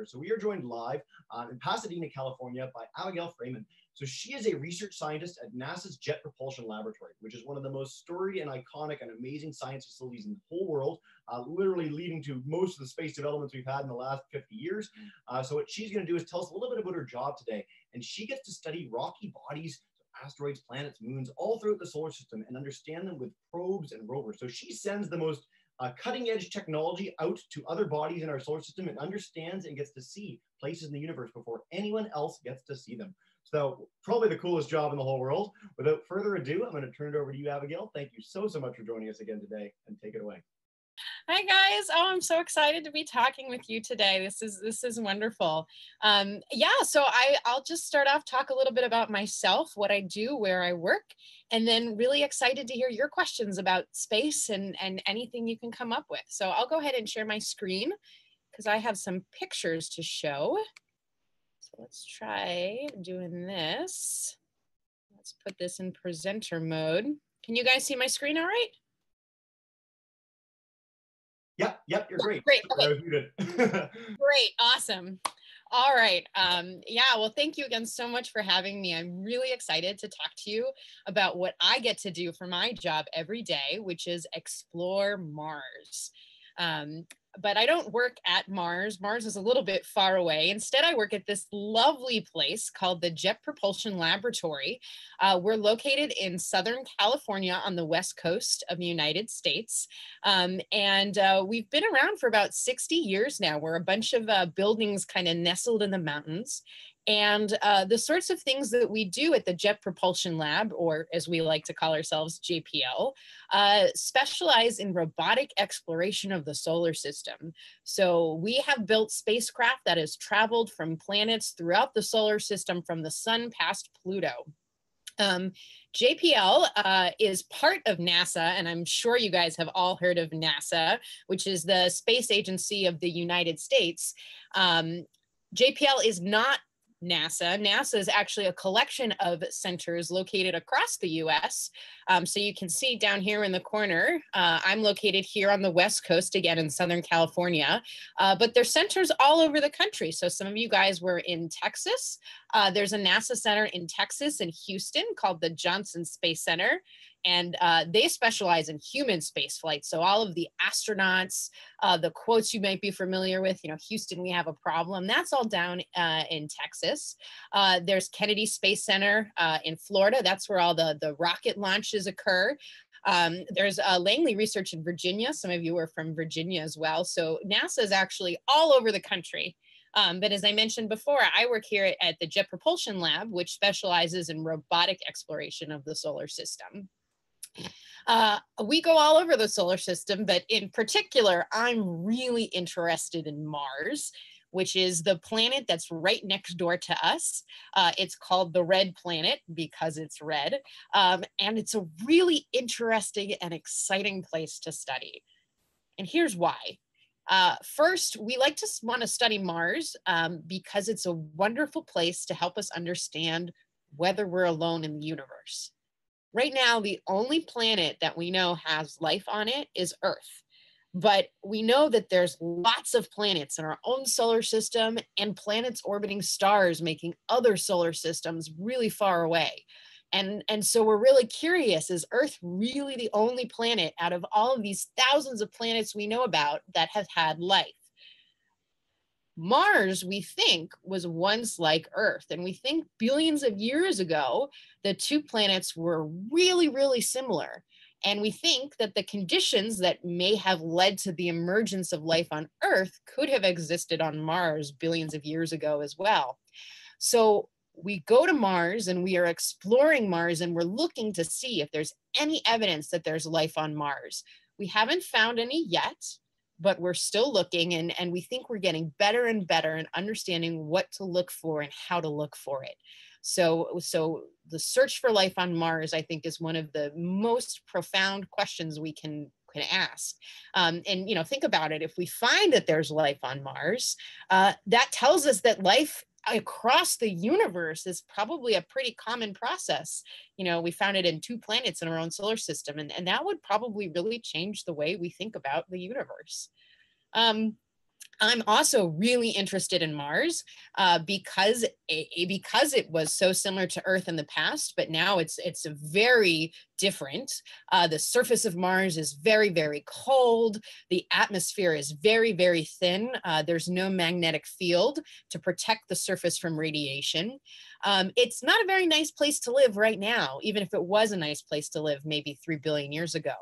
So we are joined live in Pasadena, California by Abigail Fraeman. So she is a research scientist at NASA's Jet Propulsion Laboratory, which is one of the most storied and iconic and amazing science facilities in the whole world, literally leading to most of the space developments we've had in the last 50 years. So what she's going to do is tell us a little bit about her job today. And she gets to study rocky bodies, asteroids, planets, moons, all throughout the solar system and understand them with probes and rovers. So she sends the most cutting edge technology out to other bodies in our solar system and understands and gets to see places in the universe before anyone else gets to see them. So probably the coolest job in the whole world. Without further ado, I'm going to turn it over to you, Abigail. Thank you so much for joining us again today, and take it away. Hi guys. Oh, I'm so excited to be talking with you today. This is wonderful. Yeah, so I'll just start off, talk a little bit about myself, what I do, where I work, and then really excited to hear your questions about space and anything you can come up with. So I'll go ahead and share my screen because I have some pictures to show. So let's try doing this. Let's put this in presenter mode. Can you guys see my screen all right? Yep, you're great. Great, okay. Great, awesome. All right, yeah, well, thank you again so much for having me. I'm really excited to talk to you about what I get to do for my job every day, which is explore Mars. But I don't work at Mars. Mars is a little bit far away. Instead, I work at this lovely place called the Jet Propulsion Laboratory. We're located in Southern California on the West Coast of the United States. We've been around for about 60 years now. We're a bunch of buildings kind of nestled in the mountains. And the sorts of things that we do at the Jet Propulsion Lab, or as we like to call ourselves, JPL, specialize in robotic exploration of the solar system. So we have built spacecraft that has traveled from planets throughout the solar system from the sun past Pluto. JPL is part of NASA, and I'm sure you guys have all heard of NASA, which is the space agency of the United States. JPL is not NASA. NASA is actually a collection of centers located across the US. So you can see down here in the corner, I'm located here on the West Coast, again in Southern California, but there's centers all over the country. So some of you guys were in Texas. There's a NASA center in Texas and Houston called the Johnson Space Center. And they specialize in human space flight. So all of the astronauts, the quotes you might be familiar with, you know, Houston, we have a problem. That's all down in Texas. There's Kennedy Space Center in Florida. That's where all the rocket launches occur. There's Langley Research in Virginia. Some of you are from Virginia as well. So NASA is actually all over the country. But as I mentioned before, I work here at the Jet Propulsion Lab, which specializes in robotic exploration of the solar system. We go all over the solar system, but in particular, I'm really interested in Mars, which is the planet that's right next door to us. It's called the red planet because it's red. And it's a really interesting and exciting place to study. And here's why. First, we like to want to study Mars because it's a wonderful place to help us understand whether we're alone in the universe. Right now, the only planet that we know has life on it is Earth. But we know that there's lots of planets in our own solar system and planets orbiting stars, making other solar systems really far away. And so we're really curious, is Earth really the only planet out of all of these thousands of planets we know about that have had life? Mars, we think, was once like Earth. And we think billions of years ago, the two planets were really, really similar. And we think that the conditions that may have led to the emergence of life on Earth could have existed on Mars billions of years ago as well. So we go to Mars and we are exploring Mars and we're looking to see if there's any evidence that there's life on Mars. We haven't found any yet, but we're still looking, and we think we're getting better and better in understanding what to look for and how to look for it. So the search for life on Mars, I think, is one of the most profound questions we can ask. And, you know, think about it. If we find that there's life on Mars, that tells us that life across the universe is probably a pretty common process. You know, we found it in 2 planets in our own solar system, and that would probably really change the way we think about the universe. I'm also really interested in Mars because it was so similar to Earth in the past, but now it's very different. The surface of Mars is very, very cold. The atmosphere is very, very thin. There's no magnetic field to protect the surface from radiation. It's not a very nice place to live right now, even if it was a nice place to live maybe 3 billion years ago.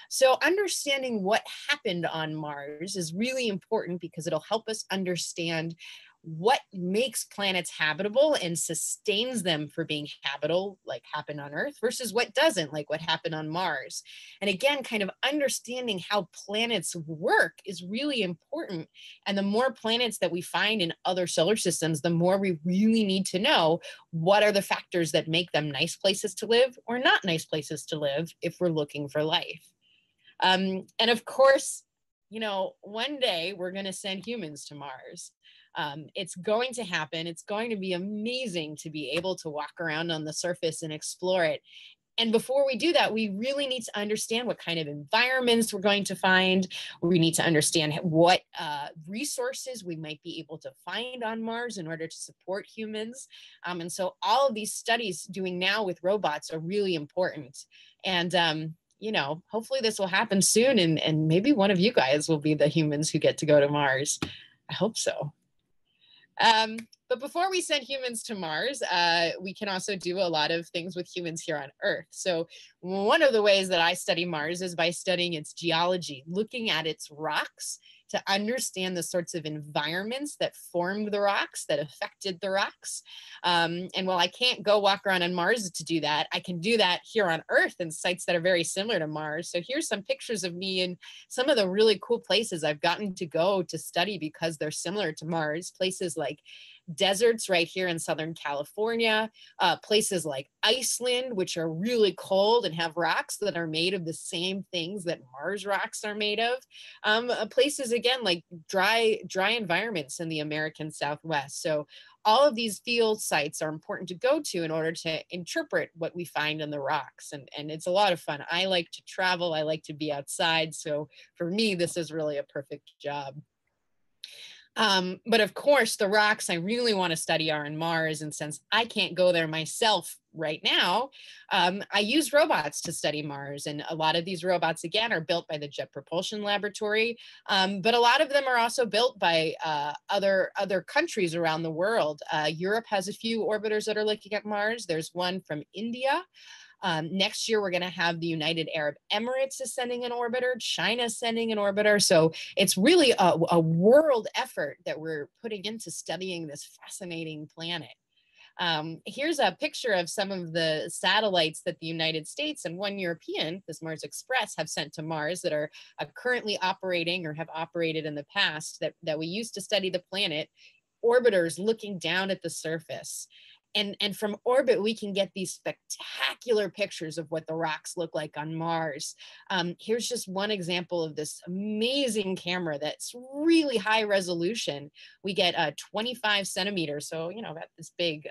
So understanding what happened on Mars is really important because it'll help us understand what makes planets habitable and sustains them for being habitable, like happened on Earth, versus what doesn't, like what happened on Mars. And again, kind of understanding how planets work is really important. And the more planets that we find in other solar systems, the more we really need to know what are the factors that make them nice places to live or not nice places to live if we're looking for life. And of course, you know, one day we're going to send humans to Mars. It's going to happen. It's going to be amazing to be able to walk around on the surface and explore it. And before we do that, we really need to understand what kind of environments we're going to find. We need to understand what resources we might be able to find on Mars in order to support humans. And so all of these studies doing now with robots are really important. And you know, hopefully this will happen soon, and maybe one of you guys will be the humans who get to go to Mars. I hope so. But before we send humans to Mars, we can also do a lot of things with humans here on Earth. So one of the ways that I study Mars is by studying its geology, looking at its rocks to understand the sorts of environments that formed the rocks, that affected the rocks. And while I can't go walk around on Mars to do that, I can do that here on Earth in sites that are very similar to Mars. So here's some pictures of me in some of the really cool places I've gotten to go to study because they're similar to Mars. Places like deserts right here in Southern California, places like Iceland, which are really cold and have rocks that are made of the same things that Mars rocks are made of. Places again like dry environments in the American Southwest. So all of these field sites are important to go to in order to interpret what we find in the rocks. And it's a lot of fun. I like to travel. I like to be outside. So for me, this is really a perfect job. But of course, the rocks I really want to study are on Mars. And since I can't go there myself right now, I use robots to study Mars. And a lot of these robots, again, are built by the Jet Propulsion Laboratory. But a lot of them are also built by other countries around the world. Europe has a few orbiters that are looking at Mars. There's one from India. Next year, we're going to have the United Arab Emirates is sending an orbiter, China sending an orbiter. So it's really a world effort that we're putting into studying this fascinating planet. Here's a picture of some of the satellites that the United States and one European, this Mars Express, have sent to Mars that are currently operating or have operated in the past that we use to study the planet, orbiters looking down at the surface. And from orbit, we can get these spectacular pictures of what the rocks look like on Mars. Here's just one example of this amazing camera that's really high resolution. We get 25 centimeters, so you know, about this big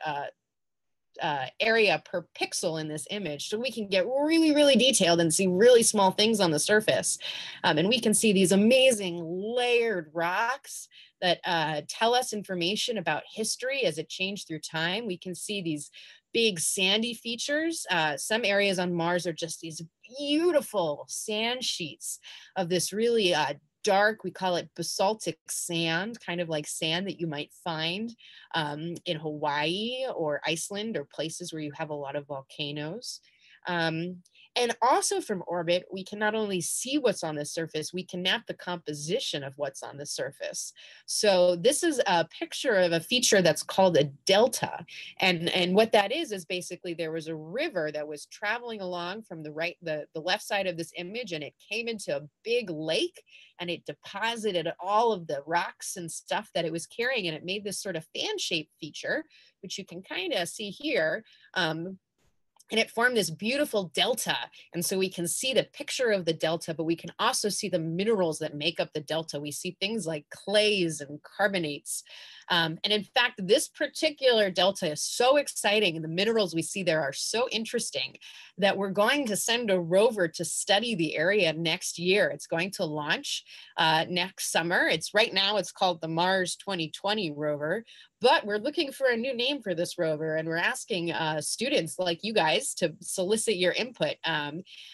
area per pixel in this image. So we can get really, really detailed and see really small things on the surface. And we can see these amazing layered rocks that tell us information about history as it changed through time. We can see these big sandy features. Some areas on Mars are just these beautiful sand sheets of this really dark, we call it basaltic sand, kind of like sand that you might find in Hawaii or Iceland or places where you have a lot of volcanoes. And also from orbit, we can not only see what's on the surface, we can map the composition of what's on the surface. So this is a picture of a feature that's called a delta. And what that is basically there was a river that was traveling along from the left side of this image, and it came into a big lake and it deposited all of the rocks and stuff that it was carrying. And it made this sort of fan-shaped feature, which you can kind of see here. And it formed this beautiful delta. And so we can see the picture of the delta, but we can also see the minerals that make up the delta. We see things like clays and carbonates. And in fact, this particular delta is so exciting, and the minerals we see there are so interesting that we're going to send a rover to study the area next year. It's going to launch next summer. Right now it's called the Mars 2020 rover, but we're looking for a new name for this rover, and we're asking students like you guys to solicit your input.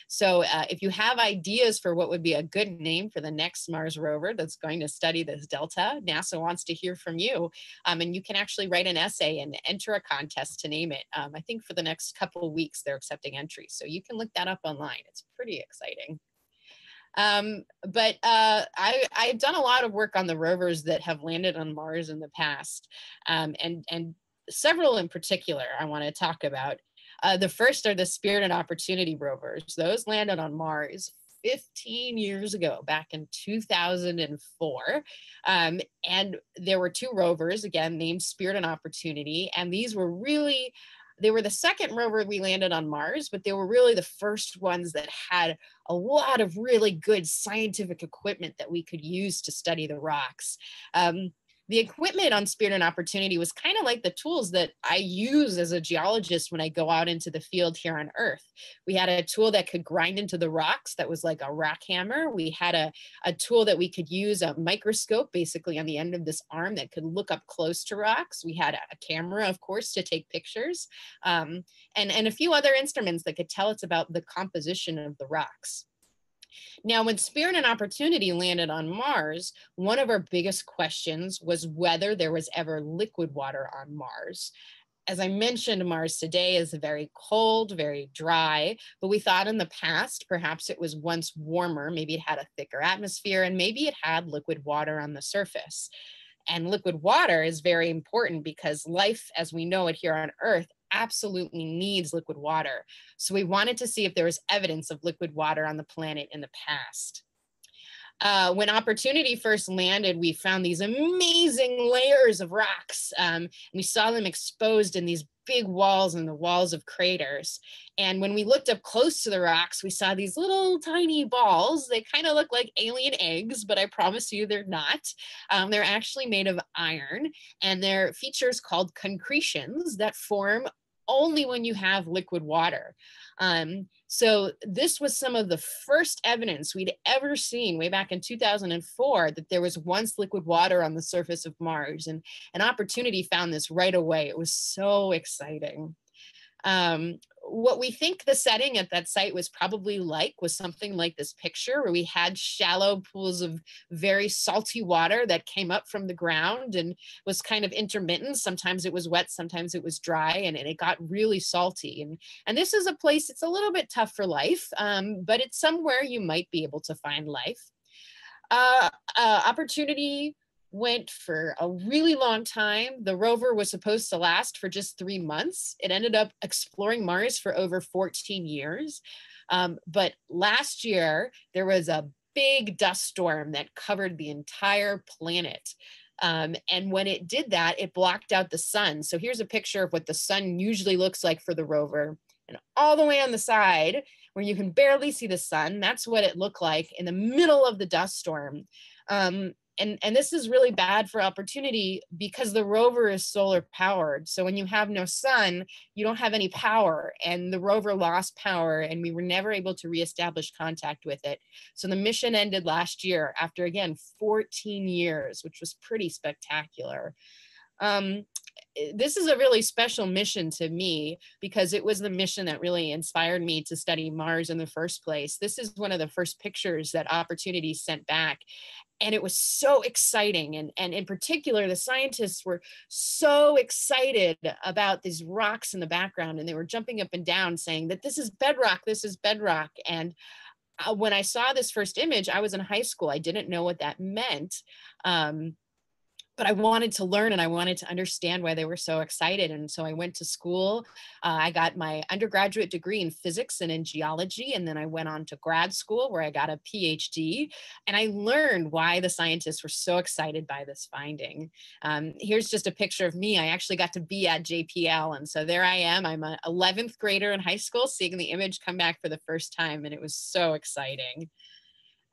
So if you have ideas for what would be a good name for the next Mars rover that's going to study this delta, NASA wants to hear from you. And you can actually write an essay and enter a contest to name it. I think for the next couple of weeks, they're accepting entries. So you can look that up online. It's pretty exciting. I've done a lot of work on the rovers that have landed on Mars in the past, and several in particular I want to talk about. The first are the Spirit and Opportunity rovers. Those landed on Mars 15 years ago, back in 2004. And there were two rovers, again, named Spirit and Opportunity. And they were the second rover we landed on Mars, but they were really the first ones that had a lot of really good scientific equipment that we could use to study the rocks. The equipment on Spirit and Opportunity was kind of like the tools that I use as a geologist when I go out into the field here on Earth. We had a tool that could grind into the rocks that was like a rock hammer. We had a tool that we could use, a microscope basically on the end of this arm that could look up close to rocks. We had a camera, of course, to take pictures, and a few other instruments that could tell us about the composition of the rocks. Now, when Spirit and Opportunity landed on Mars, one of our biggest questions was whether there was ever liquid water on Mars. As I mentioned, Mars today is very cold, very dry, but we thought in the past, perhaps it was once warmer, maybe it had a thicker atmosphere, and maybe it had liquid water on the surface. And liquid water is very important because life as we know it here on Earth absolutely needs liquid water. So we wanted to see if there was evidence of liquid water on the planet in the past. When Opportunity first landed, we found these amazing layers of rocks. We saw them exposed in these big walls and the walls of craters. And when we looked up close to the rocks, we saw these little tiny balls. They kind of look like alien eggs, but I promise you they're not. They're actually made of iron, and they're features called concretions that form only when you have liquid water. So this was some of the first evidence we'd ever seen way back in 2004 that there was once liquid water on the surface of Mars, and an Opportunity found this right away. It was so exciting. What we think the setting at that site was probably like was something like this picture where we had shallow pools of very salty water that came up from the ground and was kind of intermittent. Sometimes it was wet, sometimes it was dry, and it got really salty. And this is a place, it's a little bit tough for life, but it's somewhere you might be able to find life. Opportunity went for a really long time. The rover was supposed to last for just 3 months. It ended up exploring Mars for over 14 years. But last year, there was a big dust storm that covered the entire planet. And when it did that, it blocked out the sun. So here's a picture of what the sun usually looks like for the rover. And all the way on the side, where you can barely see the sun, that's what it looked like in the middle of the dust storm. And this is really bad for Opportunity because the rover is solar powered. So when you have no sun, you don't have any power, and the rover lost power, and we were never able to reestablish contact with it. So the mission ended last year after, again, 14 years, which was pretty spectacular. This is a really special mission to me because it was the mission that really inspired me to study Mars in the first place. This is one of the first pictures that Opportunity sent back. And it was so exciting. And in particular, the scientists were so excited about these rocks in the background, and they were jumping up and down saying that this is bedrock, this is bedrock. And when I saw this first image, I was in high school. I didn't know what that meant. But I wanted to learn and I wanted to understand why they were so excited. And so I went to school. I got my undergraduate degree in physics and in geology. And then I went on to grad school where I got a PhD. And I learned why the scientists were so excited by this finding. Here's just a picture of me. I actually got to be at JPL. And so there I am. I'm an 11th grader in high school, seeing the image come back for the first time. And it was so exciting.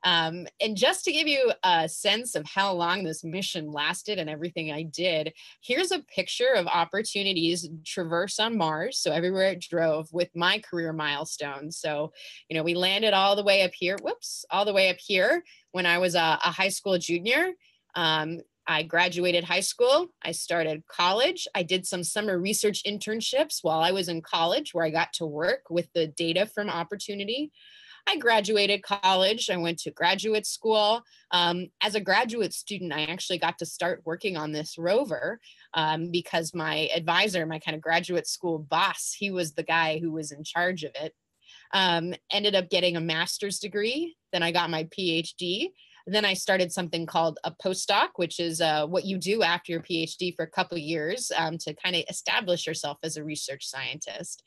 And just to give you a sense of how long this mission lasted and everything I did, here's a picture of opportunities traverse on Mars. So everywhere it drove with my career milestones. So, you know, we landed all the way up here, all the way up here when I was a high school junior. I graduated high school. I started college. I did some summer research internships while I was in college where I got to work with the data from Opportunity. I graduated college. I went to graduate school. As a graduate student, I actually got to start working on this rover because my advisor, my kind of graduate school boss, he was the guy who was in charge of it. Ended up getting a master's degree. Then I got my PhD. Then I started something called a postdoc, which is what you do after your PhD for a couple of years to kind of establish yourself as a research scientist.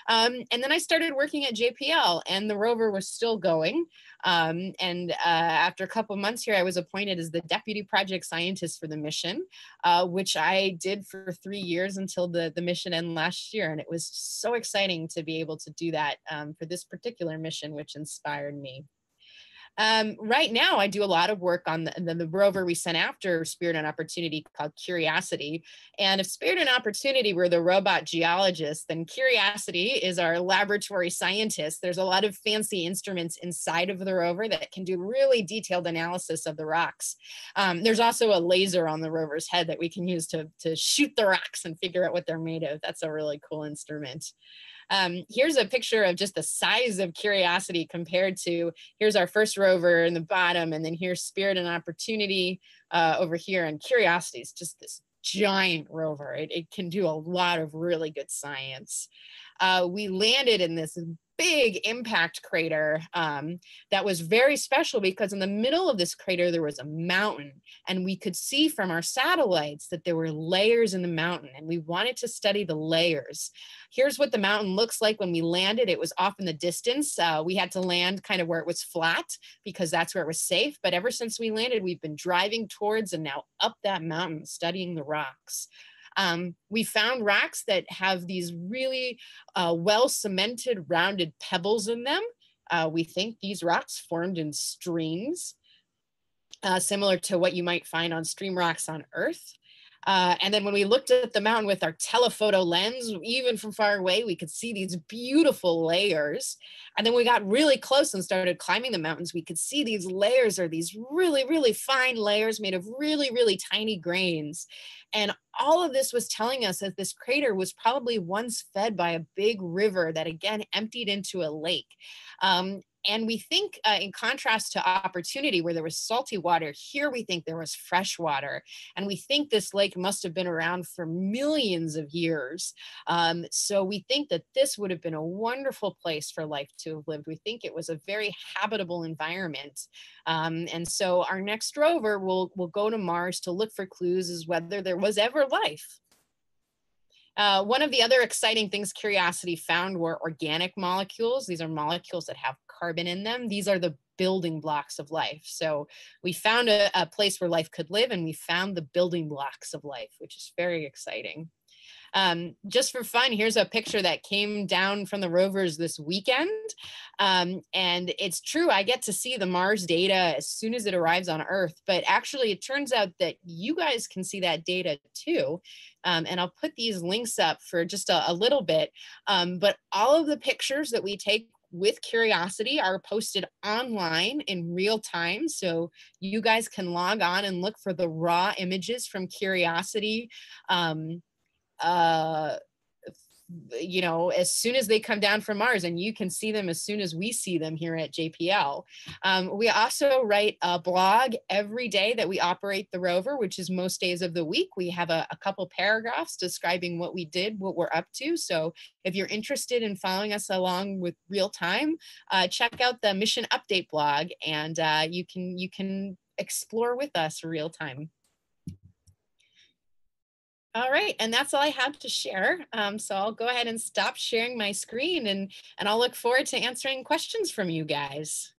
And then I started working at JPL, and the rover was still going. After a couple of months here, I was appointed as the deputy project scientist for the mission, which I did for 3 years until the mission ended last year. And it was so exciting to be able to do that for this particular mission, which inspired me. Right now, I do a lot of work on the rover we sent after Spirit and Opportunity called Curiosity. And if Spirit and Opportunity were the robot geologists, then Curiosity is our laboratory scientist. There's a lot of fancy instruments inside of the rover that can do really detailed analysis of the rocks. There's also a laser on the rover's head that we can use to shoot the rocks and figure out what they're made of. That's a really cool instrument. Here's a picture of just the size of Curiosity compared to, here's our first rover in the bottom, and then here's Spirit and Opportunity over here, and Curiosity is just this giant rover. It can do a lot of really good science. We landed in this big impact crater that was very special because in the middle of this crater, there was a mountain, and we could see from our satellites that there were layers in the mountain, and we wanted to study the layers. Here's what the mountain looks like when we landed. It was off in the distance. We had to land kind of where it was flat because that's where it was safe. But ever since we landed, we've been driving towards and now up that mountain, studying the rocks. We found rocks that have these really well-cemented rounded pebbles in them. We think these rocks formed in streams, similar to what you might find on stream rocks on Earth. And then when we looked at the mountain with our telephoto lens, even from far away, we could see these beautiful layers. And then we got really close and started climbing the mountains. We could see these layers are these really, really fine layers made of really, really tiny grains. And all of this was telling us that this crater was probably once fed by a big river that again emptied into a lake. And we think in contrast to Opportunity, where there was salty water, here we think there was fresh water. And we think this lake must have been around for millions of years. So we think that this would have been a wonderful place for life to have lived. We think it was a very habitable environment. And so our next rover will go to Mars to look for clues as whether there was ever life. One of the other exciting things Curiosity found were organic molecules. These are molecules that have carbon in them. These are the building blocks of life. So we found a place where life could live, and we found the building blocks of life, which is very exciting. Just for fun, here's a picture that came down from the rovers this weekend. And it's true, I get to see the Mars data as soon as it arrives on Earth, but actually it turns out that you guys can see that data too. And I'll put these links up for just a little bit. But all of the pictures that we take with Curiosity are posted online in real time. So you guys can log on and look for the raw images from Curiosity. You know, as soon as they come down from Mars, and you can see them as soon as we see them here at JPL. We also write a blog every day that we operate the rover, which is most days of the week. We have a couple paragraphs describing what we did, what we're up to. So if you're interested in following us along with real time, check out the mission update blog, and you can explore with us real time. All right, and that's all I have to share. So I'll go ahead and stop sharing my screen, and I'll look forward to answering questions from you guys.